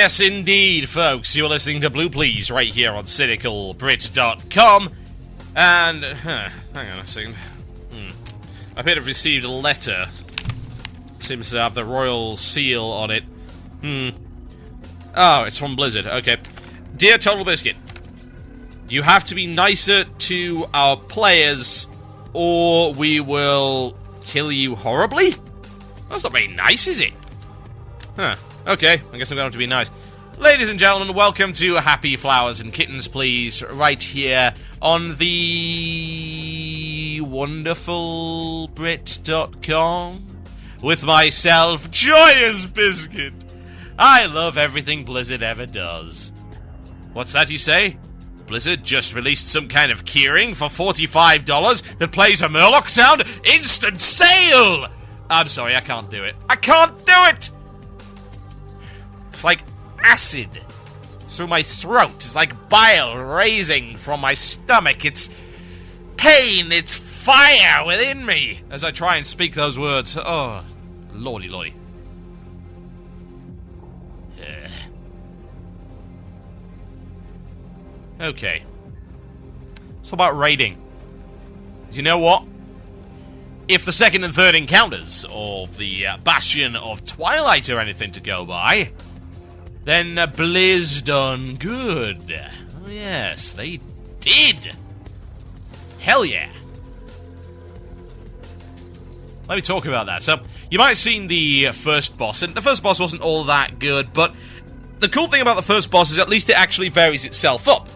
Yes, indeed, folks. You're listening to Blue Please right here on cynicalbrit.com. And, hang on a second. I appear to have received a letter. Seems to have the royal seal on it. Oh, it's from Blizzard. Okay. Dear Total Biscuit, you have to be nicer to our players, or we will kill you horribly? That's not very nice, is it? Huh. Okay, I guess I'm going to have to be nice. Ladies and gentlemen, welcome to Happy Flowers and Kittens, please, right here on the wonderful Brit.com with myself, Joyous Biscuit. I love everything Blizzard ever does. What's that you say? Blizzard just released some kind of keyring for $45 that plays a Murloc sound? Instant sale! I'm sorry, I can't do it. I can't do it! It's like acid through my throat. It's like bile raising from my stomach. It's pain. It's fire within me as I try and speak those words. Oh, lordy, lordy. Okay. So about raiding. You know what? If the second and third encounters of the Bastion of Twilight are anything to go by, then Blizz done good. Oh yes, they did. Hell yeah. Let me talk about that. So, you might have seen the first boss, and the first boss wasn't all that good, but the cool thing about the first boss is at least it actually varies itself up.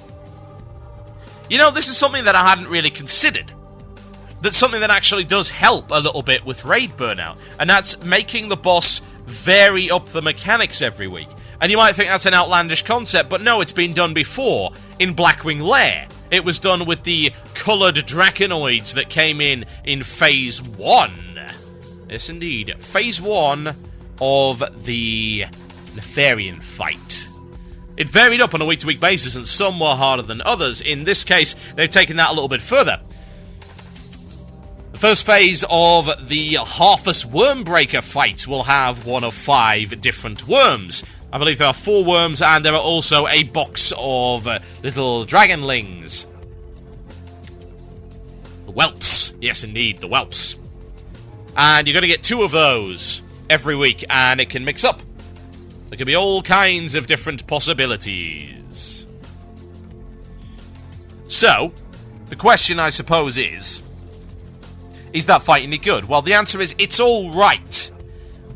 You know, this is something that I hadn't really considered. That's something that actually does help a little bit with raid burnout, and that's making the boss vary up the mechanics every week. And you might think that's an outlandish concept, but no, it's been done before in Blackwing Lair. It was done with the coloured Draconoids that came in Phase 1. Yes, indeed. Phase 1 of the Nefarian fight. It varied up on a week-to-week basis, and some were harder than others. In this case, they've taken that a little bit further. The first phase of the Harfus Wormbreaker fight will have one of 5 different worms. I believe there are 4 worms, and there are also a box of little dragonlings. The whelps. Yes, indeed, the whelps. And you're going to get 2 of those every week, and it can mix up. There could be all kinds of different possibilities. So, the question, I suppose, is that fight any good? Well, the answer is, it's alright.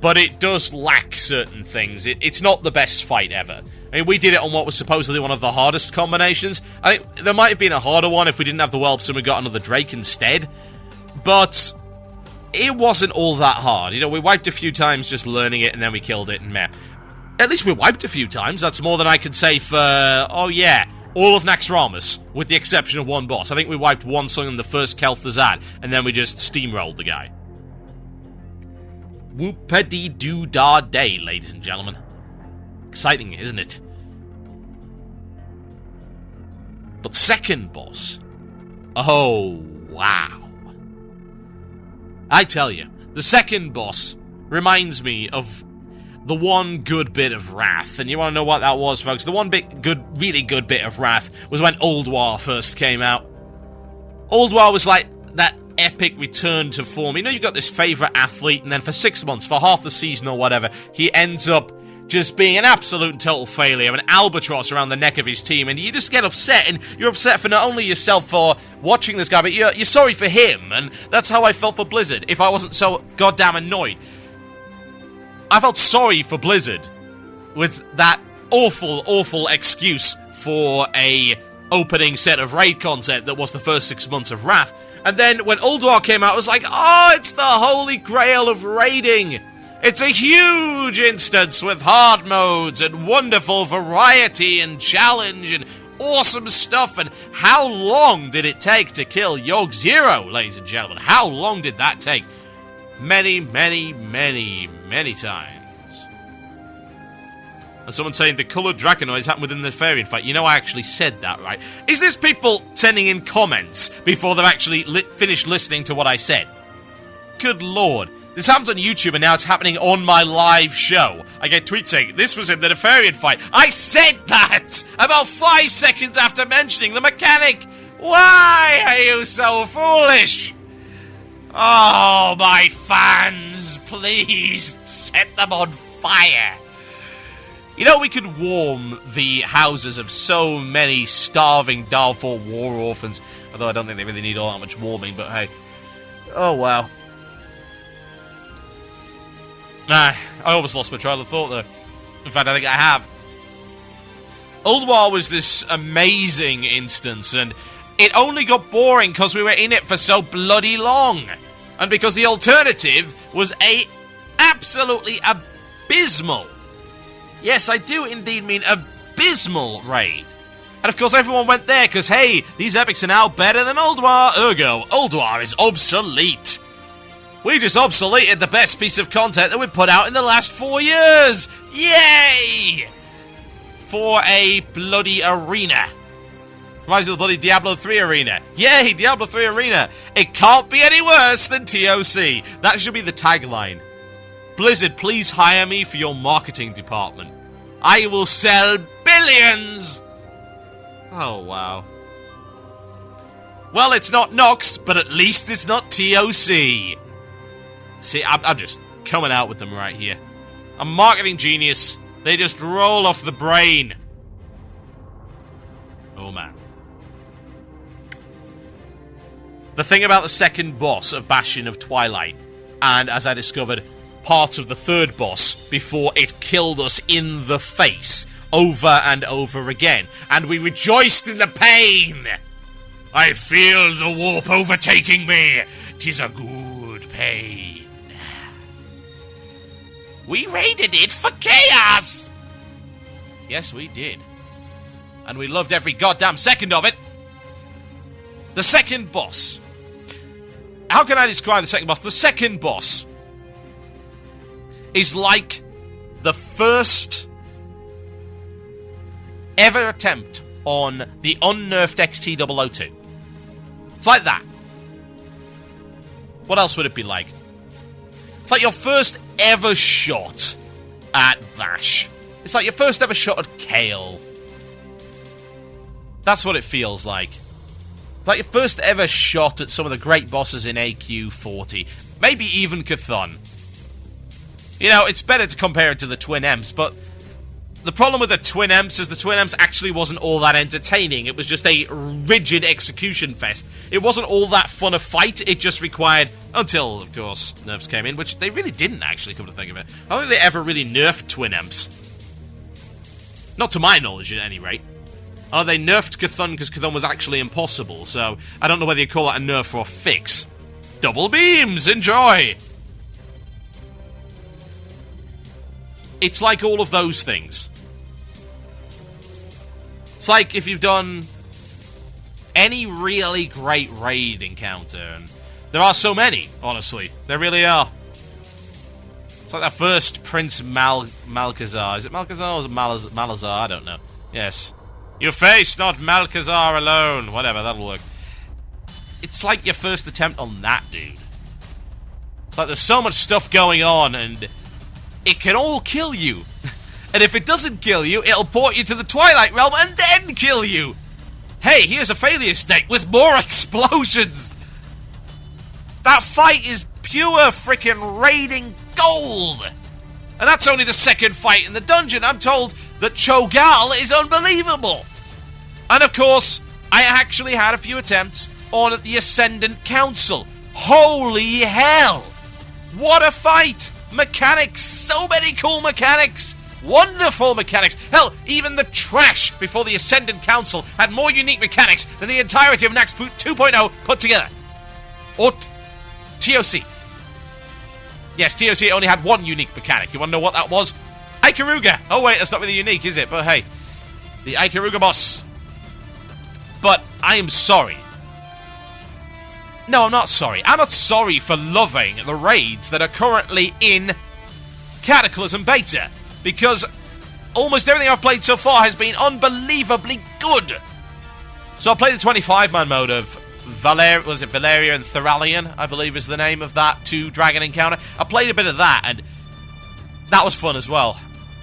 But it does lack certain things. It's not the best fight ever. I mean, we did it on what was supposedly one of the hardest combinations. I think there might have been a harder one if we didn't have the whelps and we got another Drake instead. But it wasn't all that hard. You know, we wiped a few times just learning it and then we killed it and meh. At least we wiped a few times. That's more than I could say for, oh yeah, all of Naxxramas, with the exception of one boss. I think we wiped one song in the first Kel'Thuzad, and then we just steamrolled the guy. Whoop-a-dee-doo-dah-day, ladies and gentlemen. Exciting, isn't it? But second boss. Oh, wow. I tell you, the second boss reminds me of the one good bit of Wrath. And you want to know what that was, folks? The one really good bit of Wrath was when Ulduar first came out. Ulduar was like that epic return to form. You know, you've got this favourite athlete, and then for 6 months, for half the season or whatever, he ends up just being an absolute and total failure, an albatross around the neck of his team, and you just get upset, and you're upset for not only yourself for watching this guy, but you're sorry for him, and that's how I felt for Blizzard, if I wasn't so goddamn annoyed. I felt sorry for Blizzard with that awful, awful excuse for a opening set of raid content that was the first 6 months of Wrath. And then when Ulduar came out, it was like, oh, it's the holy grail of raiding. It's a huge instance with hard modes and wonderful variety and challenge and awesome stuff. And how long did it take to kill Yogg Zero, ladies and gentlemen? How long did that take? Many, many, many, many times. And someone saying the coloured Draconoids happened within the Nefarian fight. You know, I actually said that, right? Is this people sending in comments before they've actually finished listening to what I said? Good lord. This happens on YouTube, and now it's happening on my live show. I get tweets saying, this was in the Nefarian fight. I said that about 5 seconds after mentioning the mechanic. Why are you so foolish? Oh, my fans, please set them on fire. You know, we could warm the houses of so many starving Darfur war orphans. Although I don't think they really need all that much warming, but hey. Oh, wow. Nah, I almost lost my trail of thought, though. In fact, I think I have. Ulduar was this amazing instance, and it only got boring because we were in it for so bloody long. And because the alternative was a absolutely abysmal, yes, I do indeed mean abysmal raid. And of course everyone went there because, hey, these epics are now better than Ulduar, ergo, Ulduar is obsolete. We just obsoleted the best piece of content that we put out in the last 4 years! Yay! For a bloody arena. Reminds me of the bloody Diablo 3 arena. Yay, Diablo 3 arena! It can't be any worse than TOC. That should be the tagline. Blizzard, please hire me for your marketing department. I will sell billions! Oh, wow. Well, it's not Nox, but at least it's not TOC. See, I'm just coming out with them right here. I'm a marketing genius. They just roll off the brain. Oh, man. The thing about the second boss of Bastion of Twilight, and as I discovered, parts of the third boss before it killed us in the face over and over again, and we rejoiced in the pain. I feel the warp overtaking me. 'Tis a good pain. We raided it for chaos! Yes, we did. And we loved every goddamn second of it. The second boss. How can I describe the second boss? The second boss is like the first ever attempt on the unnerfed XT002. It's like that. What else would it be like? It's like your first ever shot at Vash. It's like your first ever shot at Kale. That's what it feels like. It's like your first ever shot at some of the great bosses in AQ40. Maybe even Cthulhu. You know, it's better to compare it to the Twin Emps, but the problem with the Twin Emps is the Twin Emps actually wasn't all that entertaining. It was just a rigid execution fest. It wasn't all that fun a fight. It just required, until, of course, nerfs came in, which they really didn't actually, come to think of it. I don't think they ever really nerfed Twin Emps. Not to my knowledge, at any rate. Oh, they nerfed Cthulhu because Cthulhu was actually impossible, so I don't know whether you call that a nerf or a fix. Double beams! Enjoy! It's like all of those things. It's like if you've done any really great raid encounter, and there are so many, honestly. There really are. It's like that first Prince Malchazar. Is it Malchazar or is it Malazar? I don't know. Yes. Your face, not Malchazar alone. Whatever, that'll work. It's like your first attempt on that, dude. It's like there's so much stuff going on, and it can all kill you. And if it doesn't kill you, it'll port you to the Twilight Realm and then kill you. Hey, here's a failure state with more explosions. That fight is pure freaking raiding gold. And that's only the second fight in the dungeon. I'm told that Cho'Gall is unbelievable. And of course, I actually had a few attempts on the Ascendant Council. Holy hell. What a fight. Mechanics. So many cool mechanics. Wonderful mechanics. Hell, even the trash before the Ascendant Council had more unique mechanics than the entirety of Naxx Boot 2.0 put together. Or TOC. Yes, TOC only had one unique mechanic. You want to know what that was? Ikaruga. Oh wait, that's not really unique, is it? But hey, the Ikaruga boss. But I am sorry. No, I'm not sorry. I'm not sorry for loving the raids that are currently in Cataclysm Beta. Because almost everything I've played so far has been unbelievably good. So I'll play the 25-man mode of Valeria and Thoralion, I believe is the name of that 2-dragon encounter. I played a bit of that, and that was fun as well.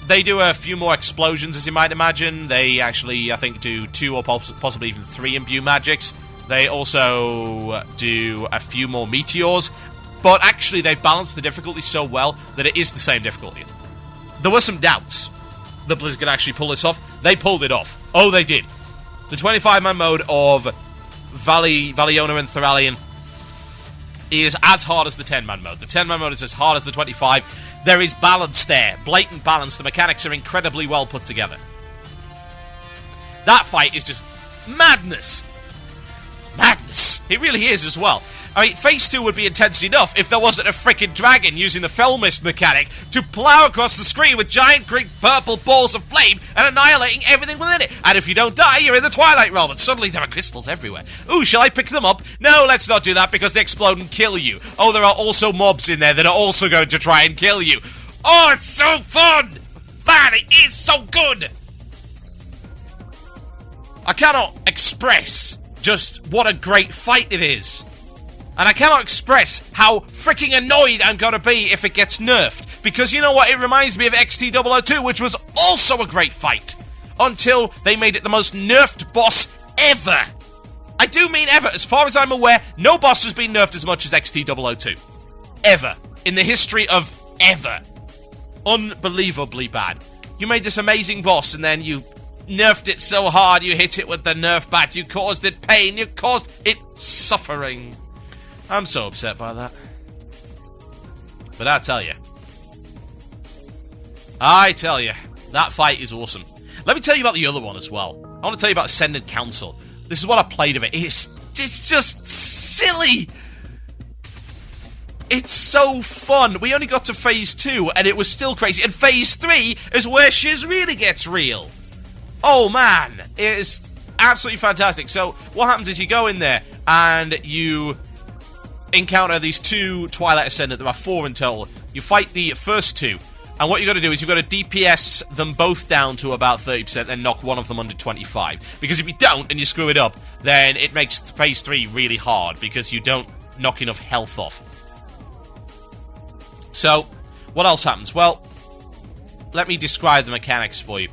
They do a few more explosions, as you might imagine. They actually, I think, do 2 or possibly even 3 imbue magics. They also do a few more meteors. But actually, they've balanced the difficulty so well that it is the same difficulty. There were some doubts that Blizzard could actually pull this off. They pulled it off. Oh, they did. The 25-man mode of Valiona and Thoralion is as hard as the 10-man mode. The 10-man mode is as hard as the 25. There is balance there. Blatant balance. The mechanics are incredibly well put together. That fight is just madness. Madness. It really is as well. I mean, Phase 2 would be intense enough if there wasn't a frickin' dragon using the Fell Mist mechanic to plow across the screen with giant green purple balls of flame and annihilating everything within it. And if you don't die, you're in the Twilight Realm, and suddenly there are crystals everywhere. Ooh, shall I pick them up? No, let's not do that because they explode and kill you. Oh, there are also mobs in there that are also going to try and kill you. Oh, it's so fun! Man, it is so good! I cannot express just what a great fight it is. And I cannot express how freaking annoyed I'm going to be if it gets nerfed. Because you know what? It reminds me of XT002, which was also a great fight. Until they made it the most nerfed boss ever. I do mean ever. As far as I'm aware, no boss has been nerfed as much as XT002. Ever. In the history of ever. Unbelievably bad. You made this amazing boss and then you nerfed it so hard you hit it with the nerf bat. You caused it pain. You caused it suffering. I'm so upset by that. But I tell you, that fight is awesome. Let me tell you about the other one as well. I want to tell you about Ascended Council. This is what I played of it. It's just silly. It's so fun. We only got to Phase 2, and it was still crazy. And Phase 3 is where shiz really gets real. Oh, man. It is absolutely fantastic. So, what happens is you go in there, and you encounter these 2 Twilight Ascendant. There are 4 in total. You fight the first 2, and what you've got to do is you've got to DPS them both down to about 30%, then knock one of them under 25. Because if you don't, and you screw it up, then it makes Phase 3 really hard, because you don't knock enough health off. So, what else happens? Well, let me describe the mechanics for you.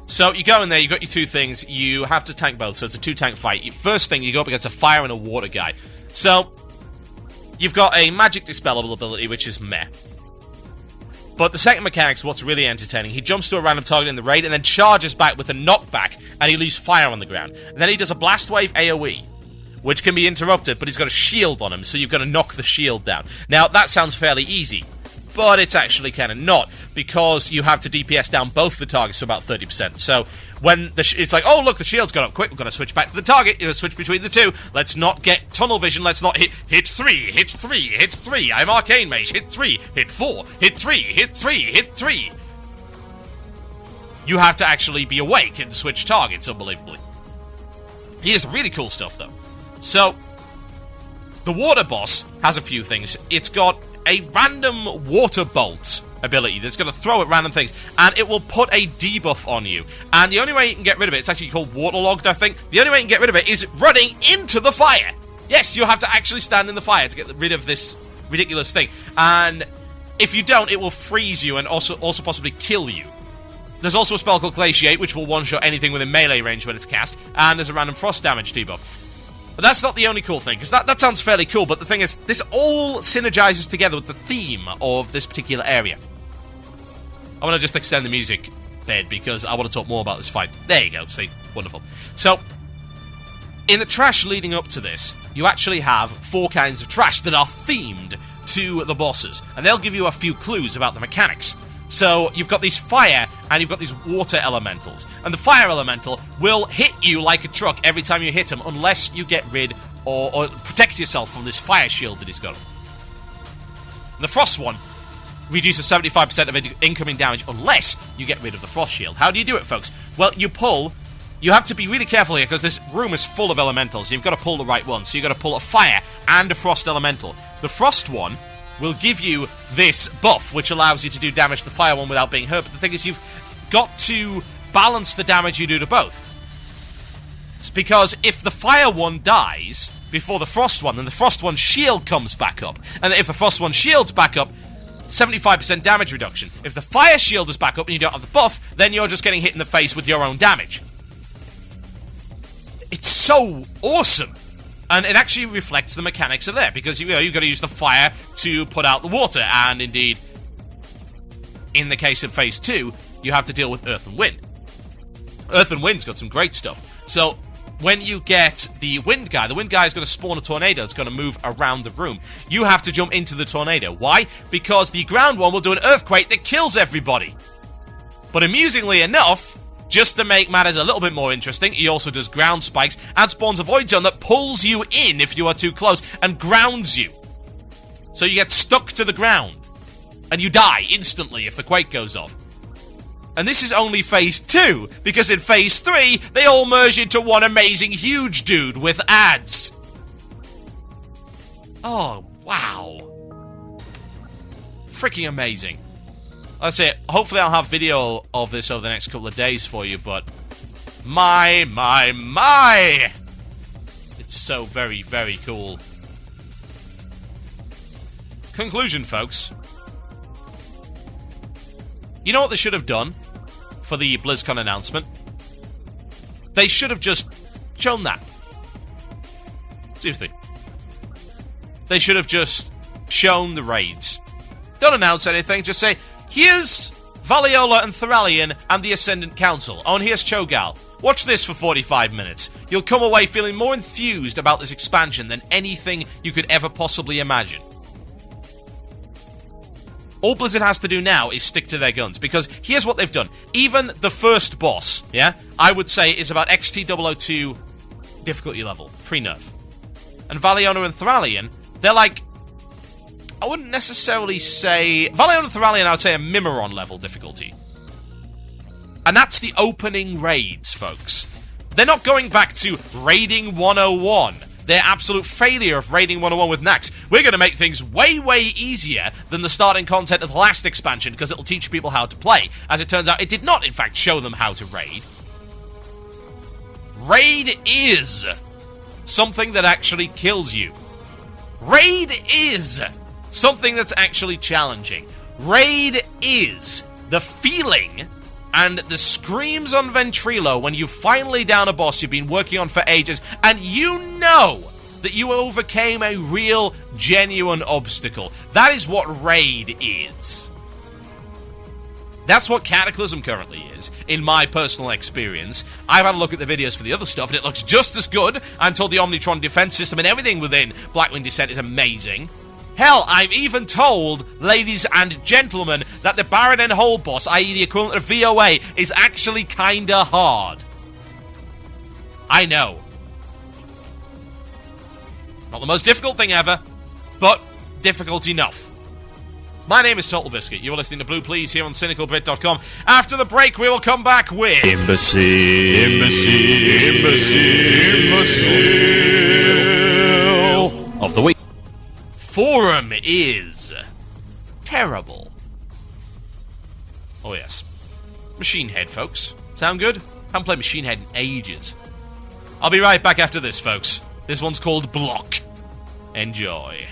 So, you go in there, you've got your 2 things, you have to tank both, so it's a 2-tank fight. First thing, you go up against a fire and a water guy. So, you've got a magic dispellable ability, which is meh. But the second mechanic's what's really entertaining. He jumps to a random target in the raid and then charges back with a knockback, and he leaves fire on the ground. And then he does a Blast Wave AoE, which can be interrupted, but he's got a shield on him, so you've got to knock the shield down. Now, that sounds fairly easy, but it's actually kind of not, because you have to DPS down both the targets to about 30%. So, when it's like, oh, look, the shield's gone up quick, we've got to switch back to the target, switch between the 2, let's not get tunnel vision, let's not hit 3, hit 3, hit 3, I'm Arcane Mage, hit 3, hit 4, hit 3, hit 3, hit 3. You have to actually be awake and switch targets, unbelievably. He has really cool stuff, though. So, the water boss has a few things. It's got a random water bolt ability that's going to throw at random things, and it will put a debuff on you. And the only way you can get rid of it, it's actually called waterlogged, I think. The only way you can get rid of it is running into the fire. Yes, you have to actually stand in the fire to get rid of this ridiculous thing. And if you don't, it will freeze you and also possibly kill you. There's also a spell called Glaciate, which will one-shot anything within melee range when it's cast, and there's a random frost damage debuff. But that's not the only cool thing, because that sounds fairly cool, but the thing is, this all synergizes together with the theme of this particular area. I want to just extend the music bed, because I want to talk more about this fight. There you go, see? Wonderful. So, in the trash leading up to this, you actually have 4 kinds of trash that are themed to the bosses, and they'll give you a few clues about the mechanics. So, you've got these fire, and you've got these water elementals. And the fire elemental will hit you like a truck every time you hit him, unless you get rid or protect yourself from this fire shield that he's got. And the frost one reduces 75% of incoming damage unless you get rid of the frost shield. How do you do it, folks? Well, you have to be really careful here, because this room is full of elementals. You've got to pull the right one. So you've got to pull a fire and a frost elemental. The frost one will give you this buff, which allows you to do damage to the fire one without being hurt. But the thing is, you've got to balance the damage you do to both. It's because if the fire one dies, before the Frost one, then the Frost one's shield comes back up. And if the Frost one's shield's back up, 75% damage reduction. If the Fire shield is back up and you don't have the buff, then you're just getting hit in the face with your own damage. It's so awesome. And it actually reflects the mechanics of there, because you've got to use the fire to put out the water, and indeed, in the case of Phase 2, you have to deal with Earth and Wind. Earth and Wind's got some great stuff. So, when you get the Wind guy is going to spawn a tornado that's going to move around the room. You have to jump into the tornado. Why? Because the ground one will do an earthquake that kills everybody. But amusingly enough, just to make matters a little bit more interesting, he also does ground spikes and spawns a void zone that pulls you in if you are too close and grounds you. So you get stuck to the ground. And you die instantly if the quake goes off. And this is only Phase 2, because in Phase 3, they all merge into one amazing huge dude with ads. Oh, wow. Freaking amazing. That's it. Hopefully I'll have video of this over the next couple of days for you, but my. It's so very, very cool. Conclusion, folks. You know what they should have done for the BlizzCon announcement? They should have just shown that. Seriously. They should have just shown the raids. Don't announce anything, just say, here's Valiola and Thralian and the Ascendant Council. Oh, and here's Cho'Gall. Watch this for 45 minutes. You'll come away feeling more enthused about this expansion than anything you could ever possibly imagine. All Blizzard has to do now is stick to their guns, because here's what they've done. Even the first boss, yeah, I would say is about XT002 difficulty level, pre-nerf. And Valiola and Thralian, they're like, I wouldn't necessarily say... Valiola and Thralian, I would say a Mimiron level difficulty. And that's the opening raids, folks. They're not going back to Raiding 101. Their absolute failure of Raiding 101 with Nax. We're going to make things way, way easier than the starting content of the last expansion, because it'll teach people how to play. As it turns out, it did not, in fact, show them how to raid. Raid is something that actually kills you. Raid is something that's actually challenging. Raid is the feeling and the screams on Ventrilo when you finally down a boss you've been working on for ages, and you know that you overcame a real, genuine obstacle. That is what Raid is. That's what Cataclysm currently is, in my personal experience. I've had a look at the videos for the other stuff, and it looks just as good. I'm told the Omnitron defense system and everything within Blackwing Descent is amazing. Hell, I'm even told, ladies and gentlemen, that the Baron and Hold boss, i.e. the equivalent of VOA, is actually kinda hard. I know. Not the most difficult thing ever, but difficult enough. My name is Total Biscuit. You are listening to Blue Please here on CynicalBrit.com. After the break, we will come back with... Imbecile of the week. Forum is terrible. Oh yes. Machine Head, folks. Sound good? Haven't played Machine Head in ages. I'll be right back after this, folks. This one's called Block. Enjoy.